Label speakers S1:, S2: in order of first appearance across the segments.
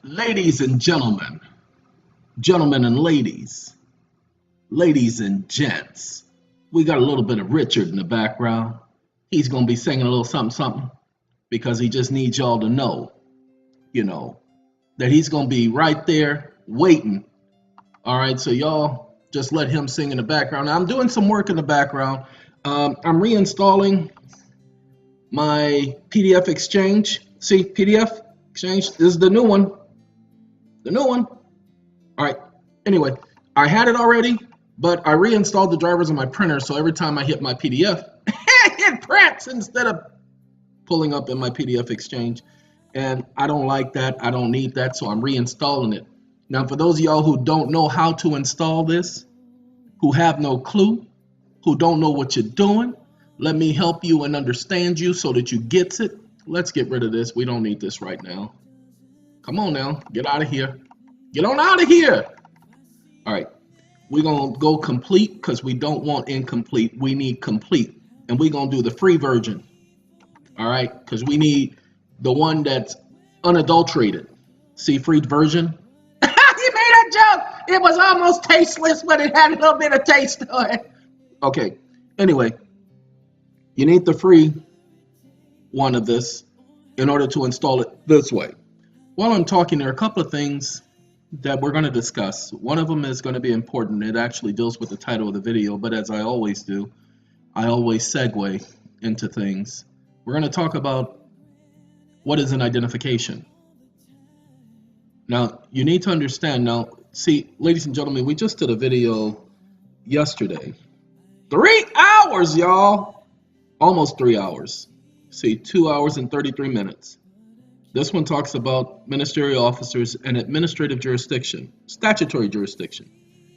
S1: Ladies and gentlemen, gentlemen and ladies, ladies and gents, we got a little bit of Richard in the background. He's going to be singing a little something, something, because he just needs y'all to know, that he's going to be right there waiting. All right, so y'all just let him sing in the background. Now, I'm doing some work in the background. I'm reinstalling my PDF Exchange. See, PDF Exchange, this is the new one. The new one. All right. Anyway, I had it already, but I reinstalled the drivers on my printer, so every time I hit my PDF, it prints instead of pulling up in my PDF Exchange. And I don't like that. I don't need that, so I'm reinstalling it. Now, for those of y'all who don't know how to install this, who have no clue, who don't know what you're doing, let me help you and understand you so that you get it. Let's get rid of this. We don't need this right now. Come on now, get out of here. Get on out of here. All right, we're going to go complete because we don't want incomplete. We need complete. And we're going to do the free version. All right, because we need the one that's unadulterated. See, free version? You made a joke. It was almost tasteless, but it had a little bit of taste to it. Okay, anyway, you need the free one of this in order to install it this way. While I'm talking, there are a couple of things that we're going to discuss. One of them is going to be important. It actually deals with the title of the video, but as I always do, I always segue into things. We're going to talk about what is an identification. Now, you need to understand. Now, see, ladies and gentlemen, we just did a video yesterday. 3 hours, y'all. Almost 3 hours. See, 2 hours and 33 minutes. This one talks about ministerial officers and administrative jurisdiction, statutory jurisdiction.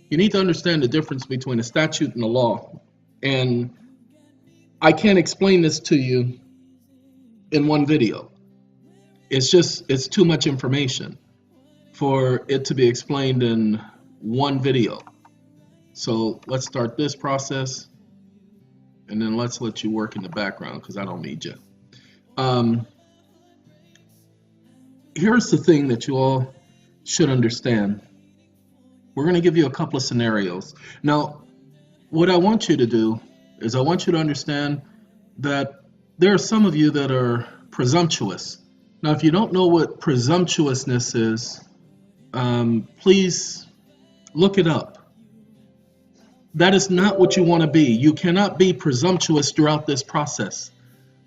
S1: You need to understand the difference between a statute and a law. And I can't explain this to you in one video. It's too much information for it to be explained in one video. So let's start this process, and then let's let you work in the background because I don't need you. Here's the thing that you all should understand. We're going to give you a couple of scenarios. Now, what I want you to do is I want you to understand that there are some of you that are presumptuous. Now, if you don't know what presumptuousness is, please look it up. That is not what you want to be. You cannot be presumptuous throughout this process.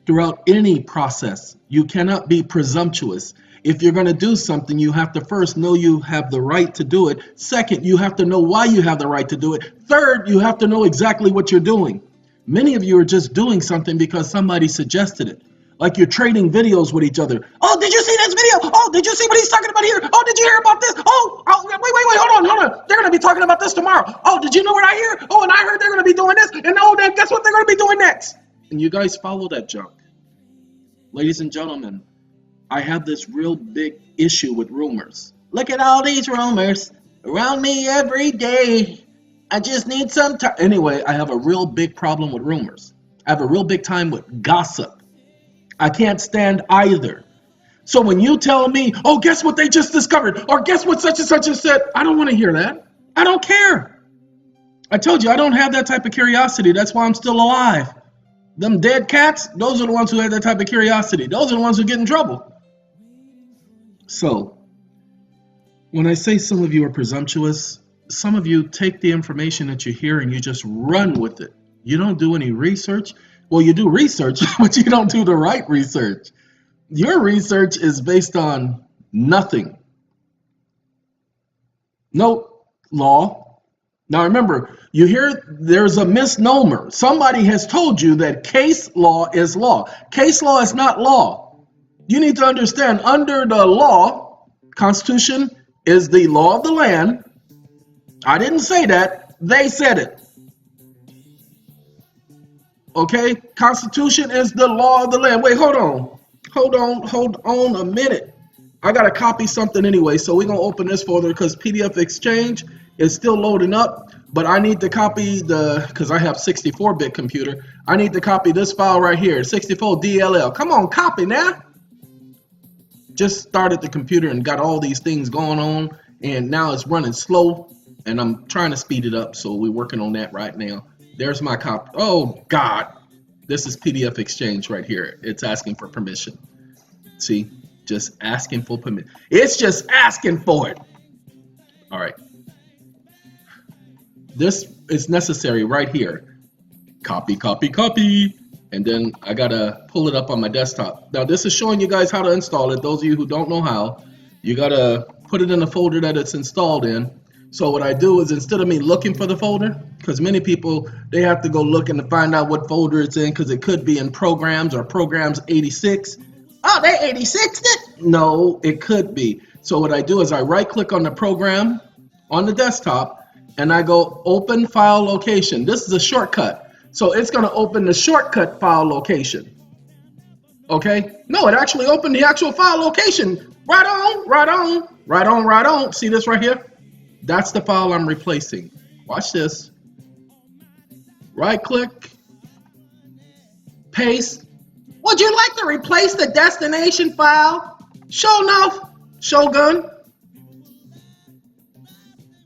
S1: Throughout any process, you cannot be presumptuous. If you're going to do something, you have to first know you have the right to do it. Second, you have to know why you have the right to do it. Third, you have to know exactly what you're doing. Many of you are just doing something because somebody suggested it. Like you're trading videos with each other. Oh, did you see this video? Oh, did you see what he's talking about here? Oh, did you hear about this? Oh, wait, hold on. They're going to be talking about this tomorrow. Oh, did you know what I hear? Oh, and I heard they're going to be doing this. And oh, then guess what they're going to be doing next? And you guys follow that junk. Ladies and gentlemen, I have this real big issue with rumors. Look at all these rumors around me every day. I just need some time. Anyway, I have a real big problem with rumors. I have a real big time with gossip. I can't stand either. So when you tell me, oh, guess what they just discovered? Or guess what such and such has said? I don't want to hear that. I don't care. I told you I don't have that type of curiosity. That's why I'm still alive. Them dead cats, those are the ones who have that type of curiosity. Those are the ones who get in trouble. So, when I say some of you are presumptuous, some of you take the information that you hear and you just run with it. You don't do any research. Well, you do research, but you don't do the right research. Your research is based on nothing. No law. Now remember, you hear there's a misnomer. Somebody has told you that case law is law. Case law is not law. You need to understand, under the law, Constitution is the law of the land. I didn't say that. They said it. Okay? Constitution is the law of the land. Wait, hold on a minute. I got to copy something anyway, so we're going to open this folder because PDF Exchange is still loading up, but I need to copy because I have 64-bit computer. I need to copy this file right here, 64 DLL. Come on, copy now. just started the computer and got all these things going on, and now it's running slow, and I'm trying to speed it up, so we're working on that right now. There's my copy. Oh God, this is PDF Exchange right here. It's asking for permission. See, just asking for permission. It's just asking for it. All right. This is necessary right here. Copy, copy, copy. And then I gotta pull it up on my desktop. Now this is showing you guys how to install it. Those of you who don't know how, you gotta put it in the folder that it's installed in. So what I do is, instead of me looking for the folder, because many people, they have to go looking to find out what folder it's in, because it could be in programs or programs 86. Oh, they 86'd it? No, it could be. So what I do is I right click on the program on the desktop and I go open file location. This is a shortcut. So it's going to open the shortcut file location. Okay? No, it actually opened the actual file location. Right on, right on, right on, right on. See this right here? That's the file I'm replacing. Watch this. Right click, paste. Would you like to replace the destination file? Sure enough, Shogun.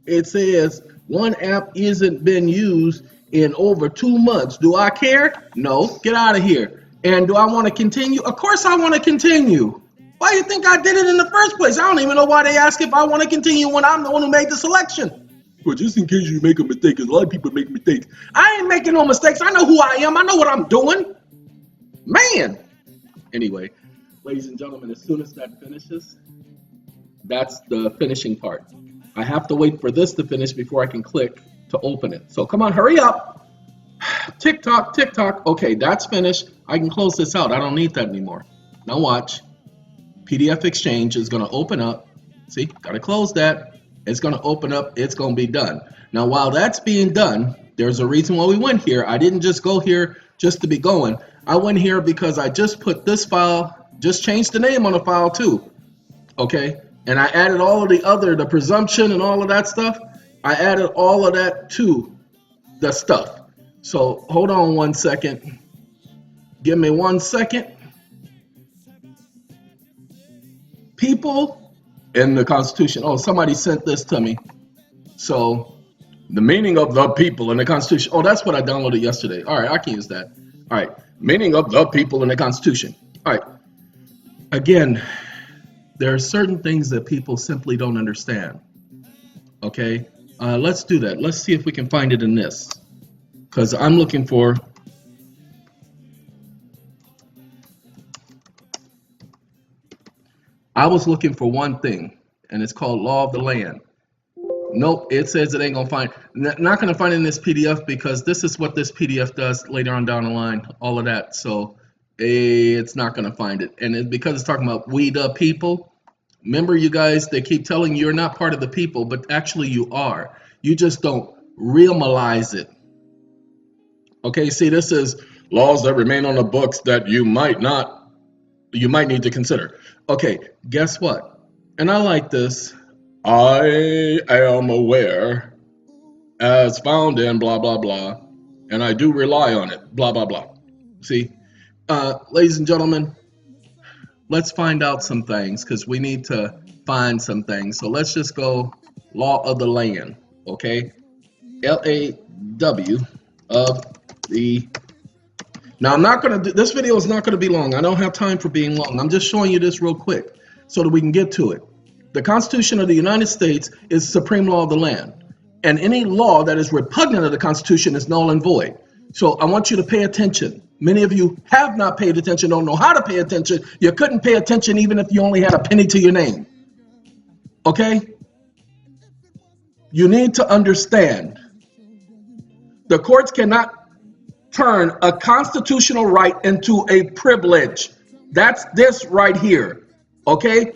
S1: It says one app isn't been used in over 2 months. Do I care? No, get out of here. And do I want to continue? Of course I want to continue. Why do you think I did it in the first place? I don't even know why they ask if I want to continue when I'm the one who made the selection. Well, just in case you make a mistake, because a lot of people make mistakes. I ain't making no mistakes. I know who I am. I know what I'm doing. Man. Anyway, ladies and gentlemen, as soon as that finishes, that's the finishing part. I have to wait for this to finish before I can click to open it. So come on, hurry up. Tick tock, tick tock. Okay, that's finished. I can close this out. I don't need that anymore. Now watch. PDF Exchange is going to open up. See, got to close that. It's going to open up. It's going to be done. Now, while that's being done, there's a reason why we went here. I didn't just go here just to be going. I went here because I just put this file, just changed the name on the file too. Okay, and I added all of the presumption and all of that stuff. I added all of that to the stuff. So hold on 1 second. Give me 1 second. People in the Constitution. Oh, somebody sent this to me. So the meaning of the people in the Constitution. Oh, that's what I downloaded yesterday. All right, I can use that. All right, meaning of the people in the Constitution. All right. Again, there are certain things that people simply don't understand. Okay, let's do that. Let's see if we can find it in this, because I'm looking for. I was looking for one thing, and it's called Law of the Land. Nope, it says it ain't gonna find. Not gonna find it in this PDF, because this is what this PDF does later on down the line. All of that, so it's not gonna find it, and it's because it's talking about we the people. Remember, you guys, they keep telling you you're not part of the people, but actually you are. You just don't realize it. Okay, see, this is laws that remain on the books that you might need to consider. Okay, guess what? And I like this. I am aware as found in blah, blah, blah, and I do rely on it, blah, blah, blah. See, ladies and gentlemen, let's find out some things, because we need to find some things. So let's just go Law of the Land, okay? LAW of the. Now, I'm not going to do this video is not going to be long. I don't have time for being long. I'm just showing you this real quick so that we can get to it. The Constitution of the United States is supreme law of the land, and any law that is repugnant to the Constitution is null and void. So I want you to pay attention. Many of you have not paid attention, don't know how to pay attention. You couldn't pay attention even if you only had a penny to your name. Okay? You need to understand. The courts cannot turn a constitutional right into a privilege. That's this right here. Okay?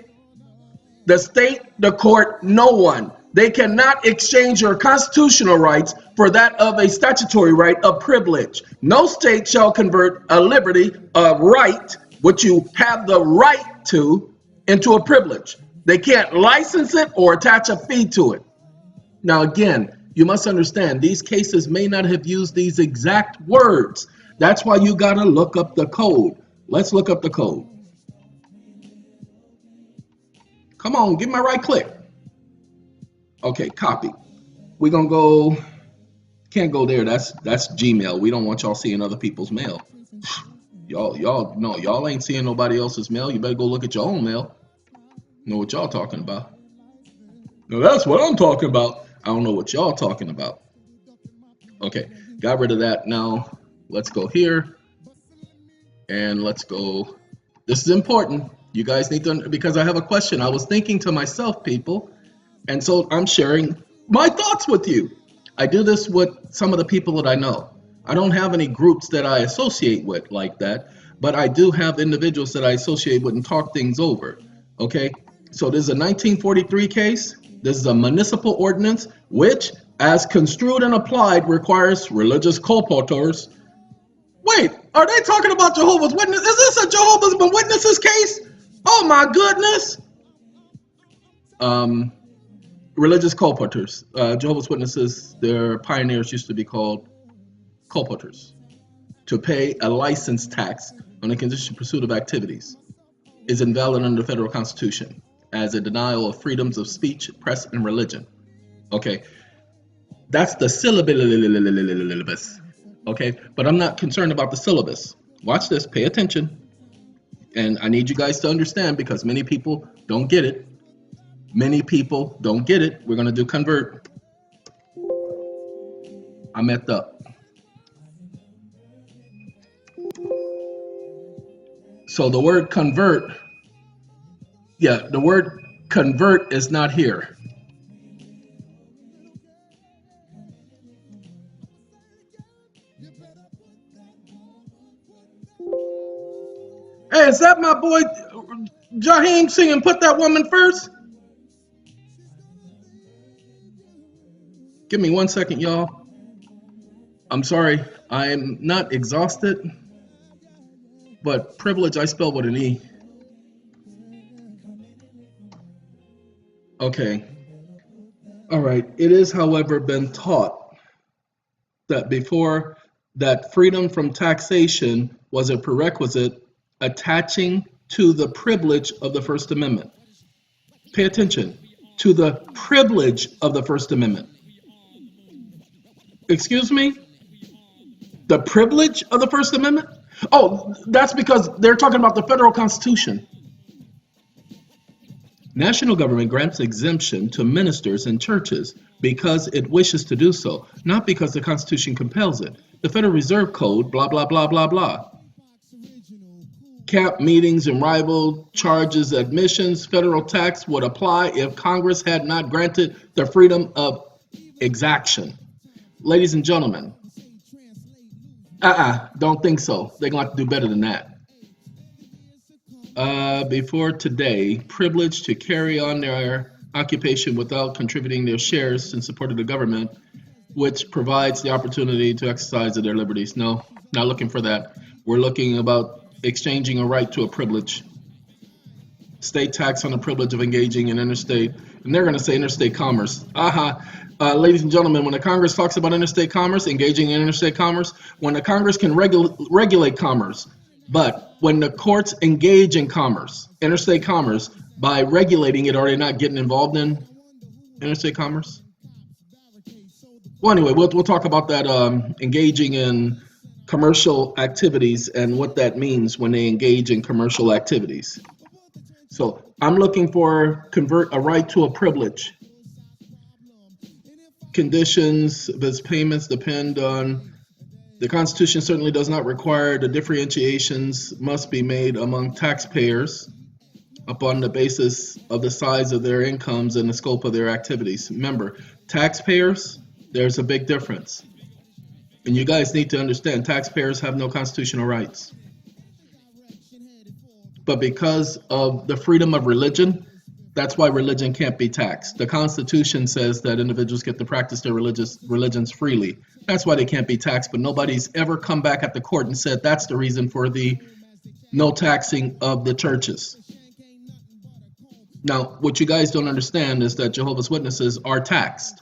S1: The state, the court, no one. They cannot exchange your constitutional rights for that of a statutory right of privilege. No state shall convert a liberty, a right, which you have the right to, into a privilege. They can't license it or attach a fee to it. Now, again, you must understand, these cases may not have used these exact words. That's why you got to look up the code. Let's look up the code. Come on, give me my right click. Okay, copy. We're gonna go. Can't go there. That's Gmail. We don't want y'all seeing other people's mail. Y'all ain't seeing nobody else's mail. You better go look at your own mail. Know what y'all talking about? No, that's what I'm talking about. I don't know what y'all talking about. Okay, got rid of that. Now let's go here and let's go. This is important. You guys need to, because I have a question. I was thinking to myself, people, and so I'm sharing my thoughts with you. I do this with some of the people that I know. I don't have any groups that I associate with like that, but I do have individuals that I associate with and talk things over. Okay, so this is a 1943 case. This is a municipal ordinance, which, as construed and applied, requires religious colporteurs. Wait, are they talking about Jehovah's Witnesses? Is this a Jehovah's Witnesses case? Oh my goodness. Religious colporteurs. Jehovah's Witnesses, their pioneers used to be called colporteurs. To pay a license tax on the conditional pursuit of activities is invalid under the federal constitution as a denial of freedoms of speech, press, and religion. Okay, that's the syllabus. Okay, but I'm not concerned about the syllabus. Watch this, pay attention. And I need you guys to understand, because many people don't get it. Many people don't get it. We're going to do convert. I messed up. So the word convert, the word convert is not here. Hey, is that my boy Jaheim singing Put That Woman First? Give me 1 second, y'all. I'm sorry, I am not exhausted, but privilege I spell with an E. Okay. All right. It is, however, been taught that before that freedom from taxation was a prerequisite attaching to the privilege of the First Amendment. Pay attention to the privilege of the First Amendment. Excuse me? The privilege of the First Amendment? Oh, that's because they're talking about the federal Constitution. National government grants exemption to ministers and churches because it wishes to do so, not because the Constitution compels it. The Federal Reserve Code, blah, blah, blah, blah, blah. Cap meetings and rival charges, admissions, federal tax would apply if Congress had not granted the freedom of exaction. Ladies and gentlemen, don't think so. They're going to have to do better than that. Before today, privileged to carry on their occupation without contributing their shares in support of the government, which provides the opportunity to exercise their liberties. No, not looking for that. We're looking about exchanging a right to a privilege. State tax on the privilege of engaging in interstate, and they're going to say interstate commerce. Ladies and gentlemen, when the Congress talks about interstate commerce, engaging in interstate commerce, when the Congress can regulate commerce, but when the courts engage in commerce, interstate commerce, by regulating it, are they not getting involved in interstate commerce? Well, anyway, we'll talk about that, engaging in commercial activities and what that means when they engage in commercial activities. So I'm looking for convert a right to a privilege. Conditions of its payments depend on the Constitution certainly does not require the differentiations must be made among taxpayers upon the basis of the size of their incomes and the scope of their activities. Remember, taxpayers, there's a big difference. And you guys need to understand, taxpayers have no constitutional rights. But because of the freedom of religion, that's why religion can't be taxed. The Constitution says that individuals get to practice their religions freely. That's why they can't be taxed, but nobody's ever come back at the court and said that's the reason for the no taxing of the churches. Now, what you guys don't understand is that Jehovah's Witnesses are taxed,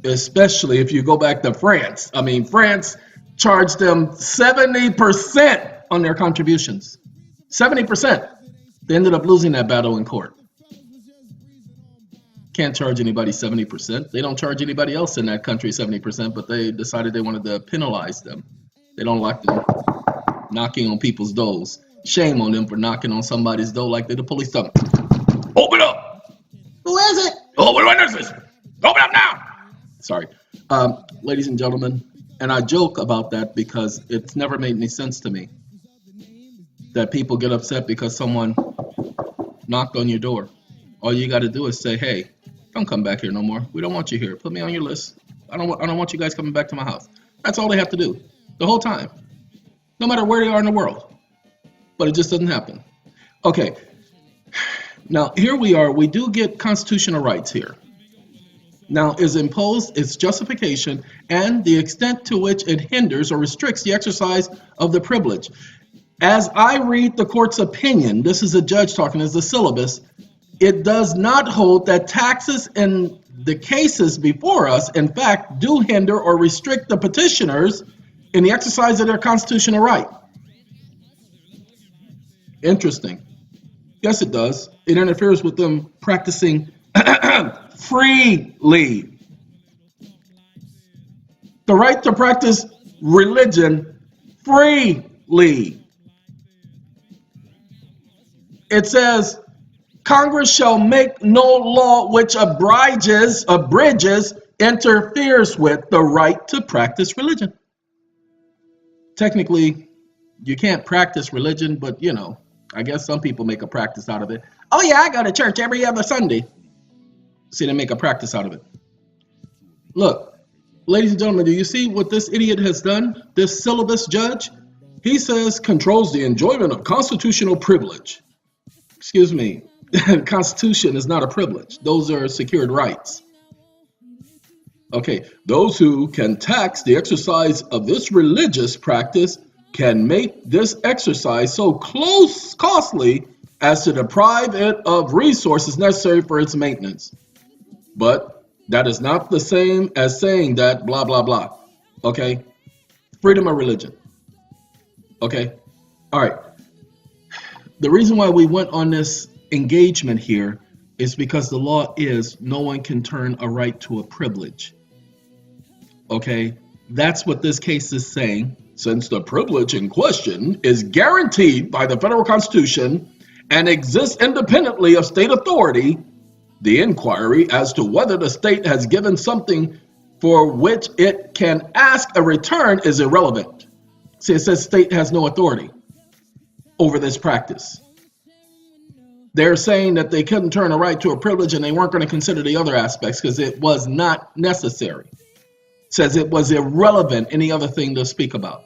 S1: especially if you go back to France. I mean, France charged them 70% on their contributions. 70%. They ended up losing that battle in court. Can't charge anybody 70%. They don't charge anybody else in that country 70%, but they decided they wanted to penalize them. They don't like them knocking on people's doors. Shame on them for knocking on somebody's door like they're the police. Tell them, open up.
S2: Who is it?
S1: Oh, what is this? Open up now. Sorry. Ladies and gentlemen, and I joke about that because it's never made any sense to me that people get upset because someone knocked on your door. All you got to do is say, hey, don't come back here no more. We don't want you here. Put me on your list. I don't want you guys coming back to my house. That's all they have to do the whole time, no matter where they are in the world. But it just doesn't happen. Okay. Now, here we are. We do get constitutional rights here. Now, is imposed its justification and the extent to which it hinders or restricts the exercise of the privilege. As I read the court's opinion, this is a judge talking as the syllabus, it does not hold that taxes in the cases before us, in fact, do hinder or restrict the petitioners in the exercise of their constitutional right. Interesting. Yes, it does. It interferes with them practicing freely. The right to practice religion freely. It says, Congress shall make no law which abridges, interferes with the right to practice religion. Technically, you can't practice religion, but I guess some people make a practice out of it. Oh yeah, I go to church every other Sunday. See, they make a practice out of it. Look, ladies and gentlemen, do you see what this idiot has done? This syllabus judge? He says controls the enjoyment of constitutional privilege. Excuse me. Constitution is not a privilege. Those are secured rights. Okay, those who can tax the exercise of this religious practice can make this exercise so costly as to deprive it of resources necessary for its maintenance. But that is not the same as saying that blah, blah, blah. Okay? Freedom of religion. Okay? All right. The reason why we went on this engagement here is because the law is no one can turn a right to a privilege. Okay? That's what this case is saying. Since the privilege in question is guaranteed by the federal Constitution and exists independently of state authority, the inquiry as to whether the state has given something for which it can ask a return is irrelevant. See, it says state has no authority over this practice. They're saying that they couldn't turn a right to a privilege and they weren't going to consider the other aspects because it was not necessary. It says it was irrelevant, any other thing to speak about.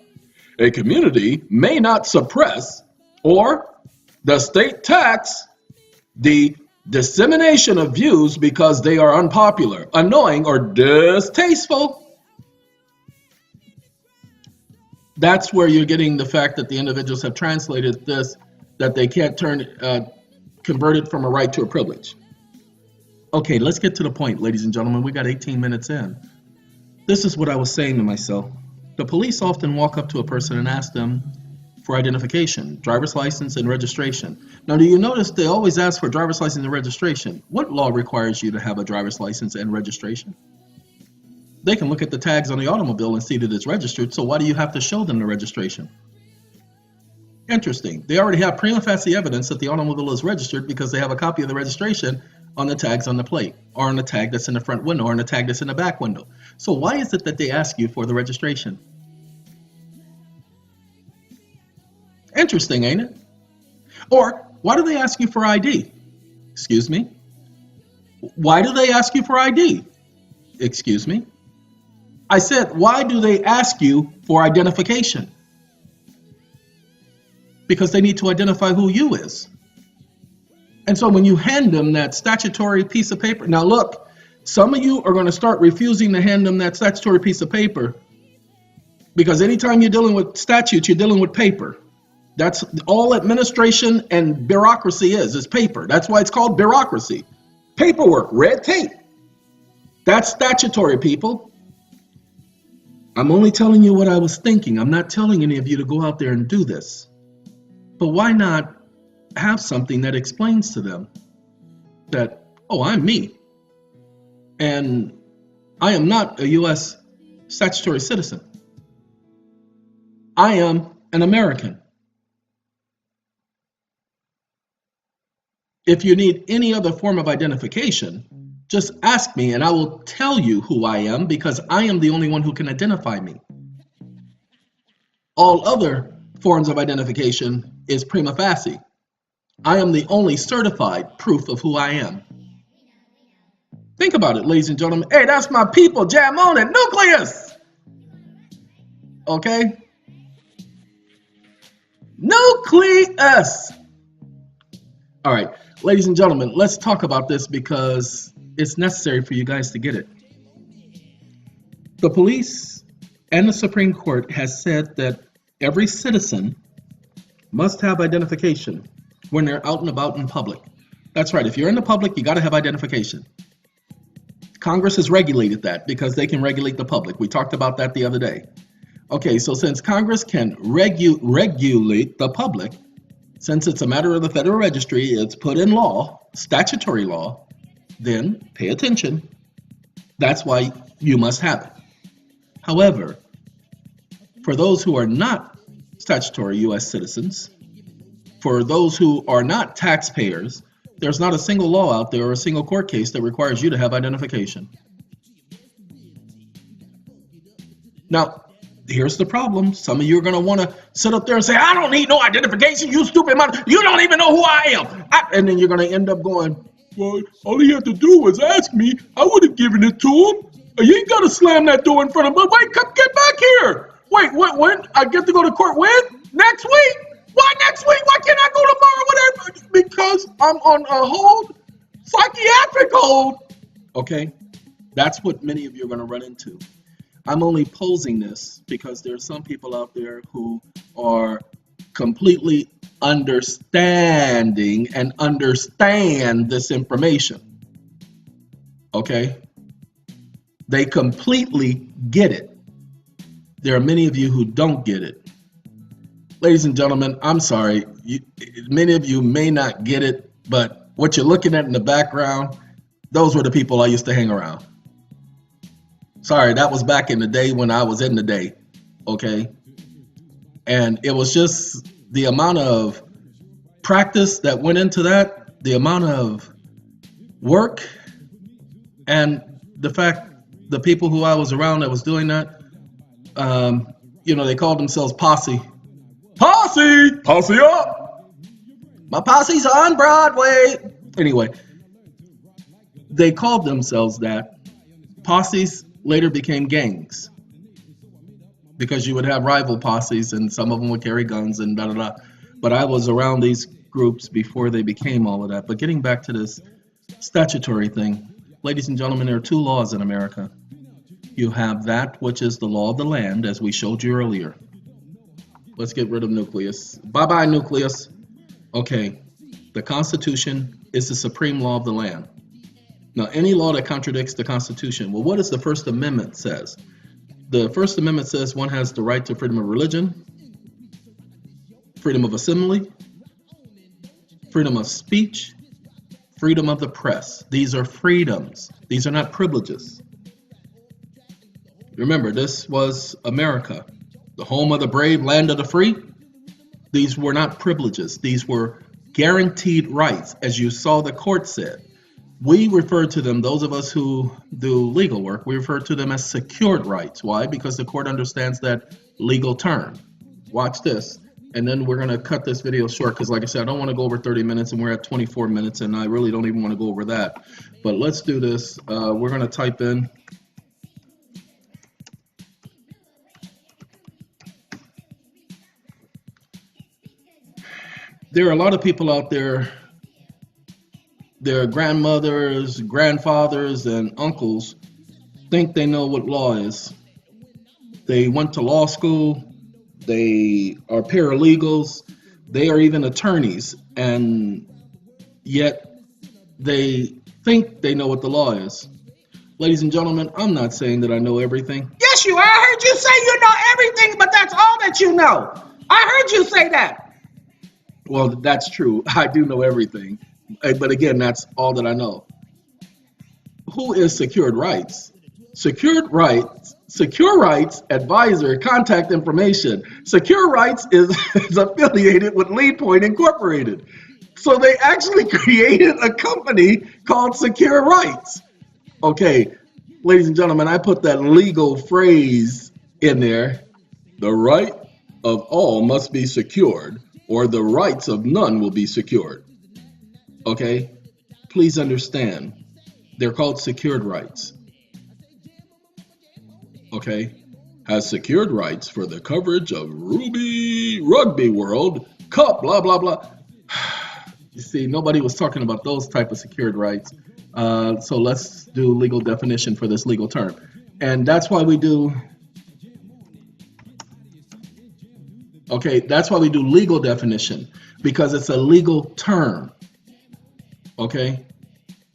S1: A community may not suppress or the state tax the dissemination of views because they are unpopular, annoying, or distasteful. That's where you're getting the fact that the individuals have translated this, that they can't convert it from a right to a privilege. Okay, let's get to the point, ladies and gentlemen. We got 18 minutes in. This is what I was saying to myself. The police often walk up to a person and ask them for identification, driver's license, and registration. Now, do you notice they always ask for driver's license and registration? What law requires you to have a driver's license and registration? They can look at the tags on the automobile and see that it's registered, so why do you have to show them the registration? Interesting. They already have prima facie evidence that the automobile is registered because they have a copy of the registration on the tags on the plate, or on the tag that's in the front window, or on the tag that's in the back window. So why is it that they ask you for the registration? Interesting, ain't it? Or why do they ask you for ID? Excuse me? Why do they ask you for ID? Excuse me? I said, why do they ask you for identification? Because they need to identify who you is. And so when you hand them that statutory piece of paper, now look, some of you are going to start refusing to hand them that statutory piece of paper because anytime you're dealing with statutes, you're dealing with paper. That's all administration and bureaucracy is paper. That's why it's called bureaucracy. Paperwork, red tape. That's statutory, people. I'm only telling you what I was thinking. I'm not telling any of you to go out there and do this. But why not have something that explains to them that, oh, I'm me. And I am not a U.S. statutory citizen. I am an American. If you need any other form of identification, just ask me and I will tell you who I am, because I am the only one who can identify me. All other forms of identification is prima facie. I am the only certified proof of who I am. Think about it, ladies and gentlemen. Hey, that's my people. Jam on it. Nucleus. Okay? Nucleus. All right, ladies and gentlemen, let's talk about this because it's necessary for you guys to get it. The police and the Supreme Court has said that every citizen must have identification when they're out and about in public. That's right. If you're in the public, you got to have identification. Congress has regulated that because they can regulate the public. We talked about that the other day. Okay, so since Congress can regulate the public, since it's a matter of the Federal Registry, it's put in law, statutory law, then pay attention. That's why you must have it. However, for those who are not statutory U.S. citizens, for those who are not taxpayers, there's not a single law out there or a single court case that requires you to have identification. Now, here's the problem. Some of you are going to want to sit up there and say, I don't need no identification, you stupid mother. You don't even know who I am. And then you're going to end up going, well, all he had to do was ask me. I would have given it to him. You ain't got to slam that door in front of him. Wait, come get back here. Wait, when? I get to go to court when? Next week? Why next week? Why can't I go tomorrow? Whatever. Because I'm on a hold, psychiatric hold. Okay, that's what many of you are going to run into. I'm only posing this because there are some people out there who are completely understanding and understand this information. Okay? They completely get it. There are many of you who don't get it. Ladies and gentlemen, I'm sorry. Many of you may not get it, but what you're looking at in the background, those were the people I used to hang around. Sorry, that was back in the day when I was in the day, okay? And it was just the amount of practice that went into that, the amount of work, and the fact the people who I was around that was doing that, they called themselves posse. Posse up! My posse's on Broadway. Anyway, they called themselves that. Posses later became gangs because you would have rival posses and some of them would carry guns and da-da-da. But I was around these groups before they became all of that. But getting back to this statutory thing, ladies and gentlemen, there are two laws in America. You have that which is the law of the land, as we showed you earlier. Let's get rid of nucleus. Bye-bye, nucleus. Okay, the Constitution is the supreme law of the land. Now, any law that contradicts the Constitution, well, what does the First Amendment says? The First Amendment says one has the right to freedom of religion, freedom of assembly, freedom of speech, freedom of the press. These are freedoms. These are not privileges. Remember, this was America, the home of the brave, land of the free. These were not privileges. These were guaranteed rights, as you saw the court said. We refer to them, those of us who do legal work, we refer to them as secured rights. Why? Because the court understands that legal term. Watch this. And then we're going to cut this video short because, like I said, I don't want to go over 30 minutes and we're at 24 minutes and I really don't even want to go over that. But let's do this. We're going to type in. There are a lot of people out there, their grandmothers, grandfathers, and uncles think they know what law is. They went to law school, they are paralegals, they are even attorneys, and yet they think they know what the law is. Ladies and gentlemen, I'm not saying that I know everything. Yes, you are. I heard you say you know everything, but that's all that you know. I heard you say that. Well, that's true. I do know everything. But again, that's all that I know. who is secured rights? Secure rights advisor contact information. Secure rights is affiliated with Lead Point Incorporated. So they actually created a company called Secure Rights. Okay, ladies and gentlemen, I put that legal phrase in there. The right of all must be secured, or the rights of none will be secured. Okay, please understand, they're called secured rights. Okay, has secured rights for the coverage of Ruby Rugby World Cup, blah, blah, blah. You see, nobody was talking about those type of secured rights. So let's do legal definition for this legal term. And that's why we do, okay, that's why we do legal definition, because it's a legal term. Okay,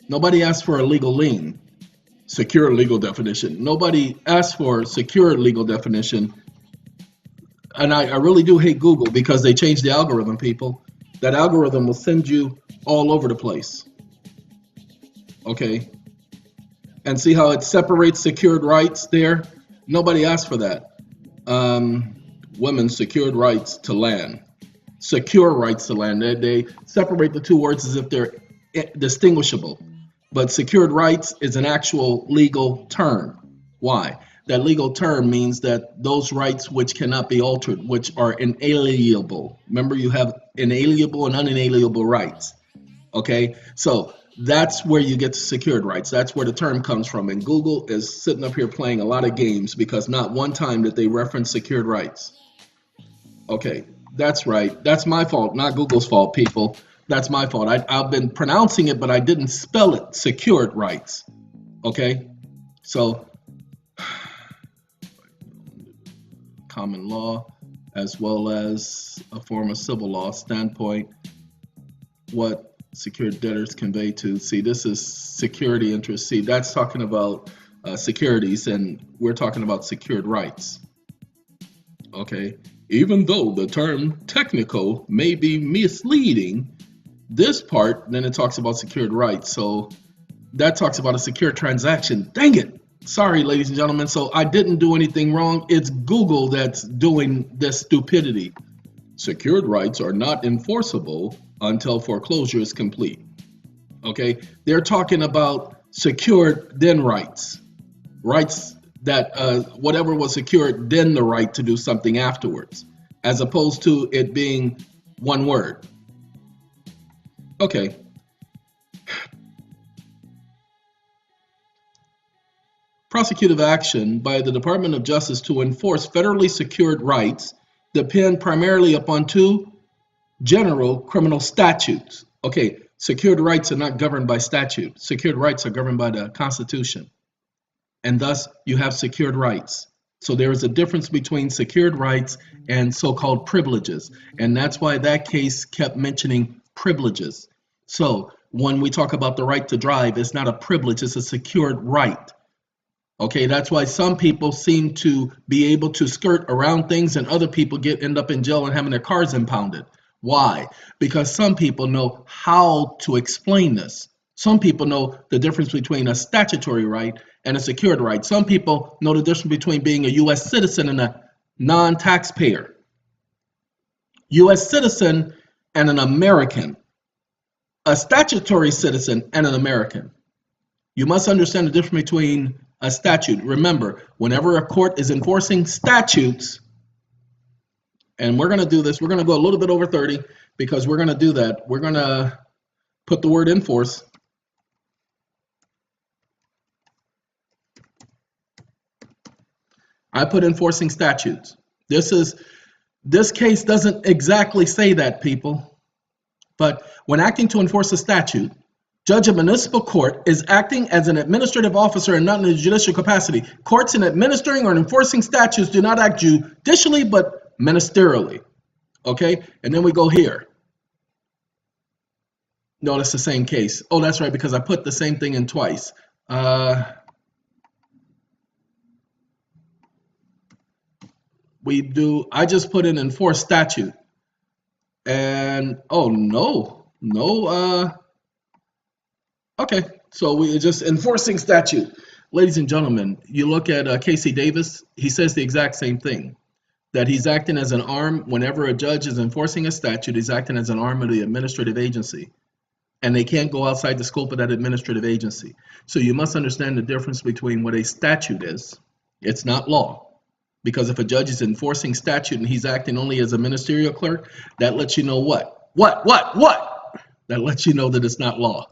S1: nobody asked for a legal lien. Secure legal definition. Nobody asked for secure legal definition. And I really do hate Google because they changed the algorithm, people. That algorithm will send you all over the place. Okay. And see how it separates secured rights there? Nobody asked for that. Women's secured rights to land. Secure rights to land. They separate the two words as if they're distinguishable. But secured rights is an actual legal term. Why? That legal term means that those rights which cannot be altered, which are inalienable. Remember, you have inalienable and unalienable rights. Okay, so that's where you get to secured rights. That's where the term comes from. And Google is sitting up here playing a lot of games because not one time did they reference secured rights. Okay, that's right. That's my fault, not Google's fault, people. That's my fault. I've been pronouncing it, but I didn't spell it. Secured rights. Okay, so common law as well as a form of civil law standpoint, what secured debtors convey to. See, this is security interest. See, that's talking about securities, and we're talking about secured rights. Okay, even though the term technical may be misleading, this part, then it talks about secured rights. So that talks about a secure transaction. Dang it. Sorry, ladies and gentlemen. So I didn't do anything wrong. It's Google that's doing this stupidity. Secured rights are not enforceable until foreclosure is complete. Okay, they're talking about secured then rights. Rights that whatever was secured, then the right to do something afterwards, as opposed to it being one word. Okay. Prosecutive action by the Department of Justice to enforce federally secured rights depend primarily upon two general criminal statutes. Okay, secured rights are not governed by statute. Secured rights are governed by the Constitution. And thus, you have secured rights. So there is a difference between secured rights and so-called privileges. And that's why that case kept mentioning privileges. So when we talk about the right to drive, it's not a privilege, it's a secured right. Okay, that's why some people seem to be able to skirt around things and other people end up in jail and having their cars impounded. Why? Because some people know how to explain this. Some people know the difference between a statutory right and a secured right. Some people know the difference between being a U.S. citizen and a non-taxpayer. U.S. citizen and an American. A statutory citizen and an American. You must understand the difference between a statute. Remember, whenever a court is enforcing statutes, and we're going to do this, we're going to go a little bit over 30 because we're going to do that. We're going to put the word enforce. I put enforcing statutes. This case doesn't exactly say that, people. But when acting to enforce a statute, judge of municipal court is acting as an administrative officer and not in a judicial capacity. Courts in administering or enforcing statutes do not act judicially but ministerially. Okay, and then we go here. No, that's the same case. Oh, that's right, because I put the same thing in twice. I just put in enforce statute. And oh no, Okay, so we're just enforcing statute. Ladies and gentlemen, you look at Casey Davis, he says the exact same thing, that he's acting as an arm whenever a judge is enforcing a statute, he's acting as an arm of the administrative agency. And they can't go outside the scope of that administrative agency. So you must understand the difference between what a statute is. It's not law. Because if a judge is enforcing statute and he's acting only as a ministerial clerk, that lets you know what? What? That lets you know that it's not law.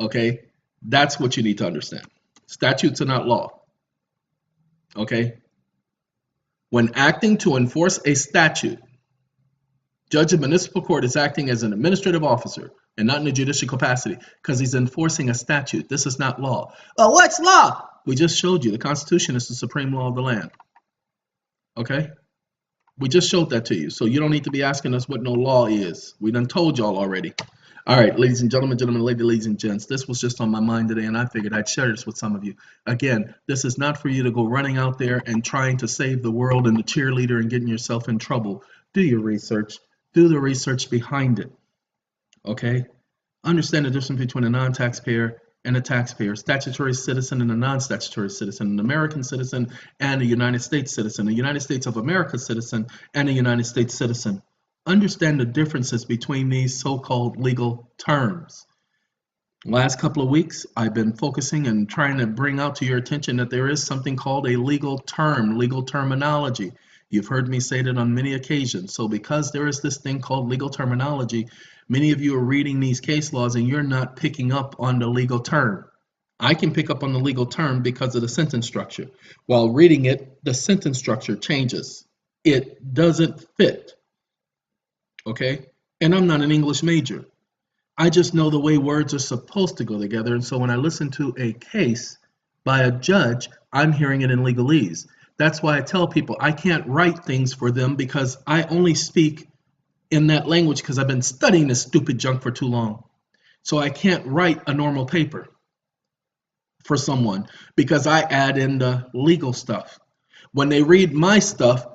S1: Okay? That's what you need to understand. Statutes are not law. Okay? When acting to enforce a statute, judge of municipal court is acting as an administrative officer and not in a judicial capacity because he's enforcing a statute. This is not law. Oh, what's law? We just showed you the Constitution is the supreme law of the land. Okay? We just showed that to you. So you don't need to be asking us what no law is. We done told y'all already. All right, ladies and gentlemen, ladies and gents, this was just on my mind today, and I figured I'd share this with some of you. Again, this is not for you to go running out there and trying to save the world and the cheerleader and getting yourself in trouble. Do your research. Do the research behind it. Okay? Understand the difference between a non-taxpayer and a taxpayer, statutory citizen and a non-statutory citizen, an American citizen and a United States citizen, a United States of America citizen and a United States citizen. Understand the differences between these so-called legal terms. Last couple of weeks, I've been focusing and trying to bring out to your attention that there is something called a legal term, legal terminology. You've heard me say that on many occasions. So because there is this thing called legal terminology, many of you are reading these case laws and you're not picking up on the legal term. I can pick up on the legal term because of the sentence structure. While reading it, the sentence structure changes. It doesn't fit. Okay? And I'm not an English major. I just know the way words are supposed to go together. And so when I listen to a case by a judge, I'm hearing it in legalese. That's why I tell people I can't write things for them because I only speak in that language because I've been studying this stupid junk for too long. So I can't write a normal paper for someone because I add in the legal stuff. When they read my stuff,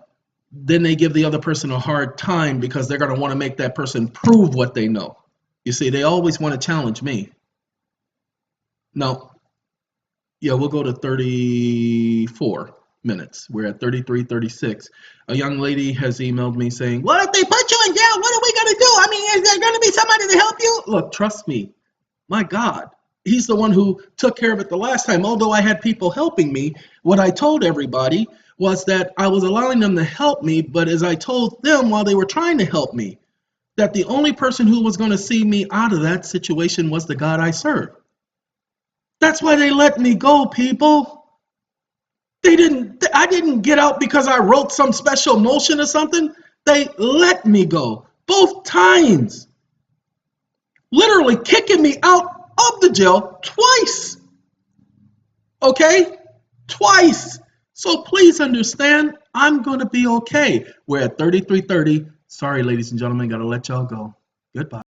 S1: then they give the other person a hard time because they're going to want to make that person prove what they know. You see, they always want to challenge me. Now, yeah, we'll go to 34 minutes. We're at 33, 36. A young lady has emailed me saying, what if they put you in jail? What are we going to do? I mean, is there going to be somebody to help you? Look, trust me. My God, he's the one who took care of it the last time. Although I had people helping me, what I told everybody was that I was allowing them to help me, but as I told them while they were trying to help me, that the only person who was going to see me out of that situation was the God I serve. That's why they let me go, people. I didn't get out because I wrote some special motion or something. They let me go both times. Literally kicking me out of the jail twice. Okay? Twice. So please understand, I'm going to be okay. We're at 33:30. Sorry, ladies and gentlemen, got to let y'all go. Goodbye.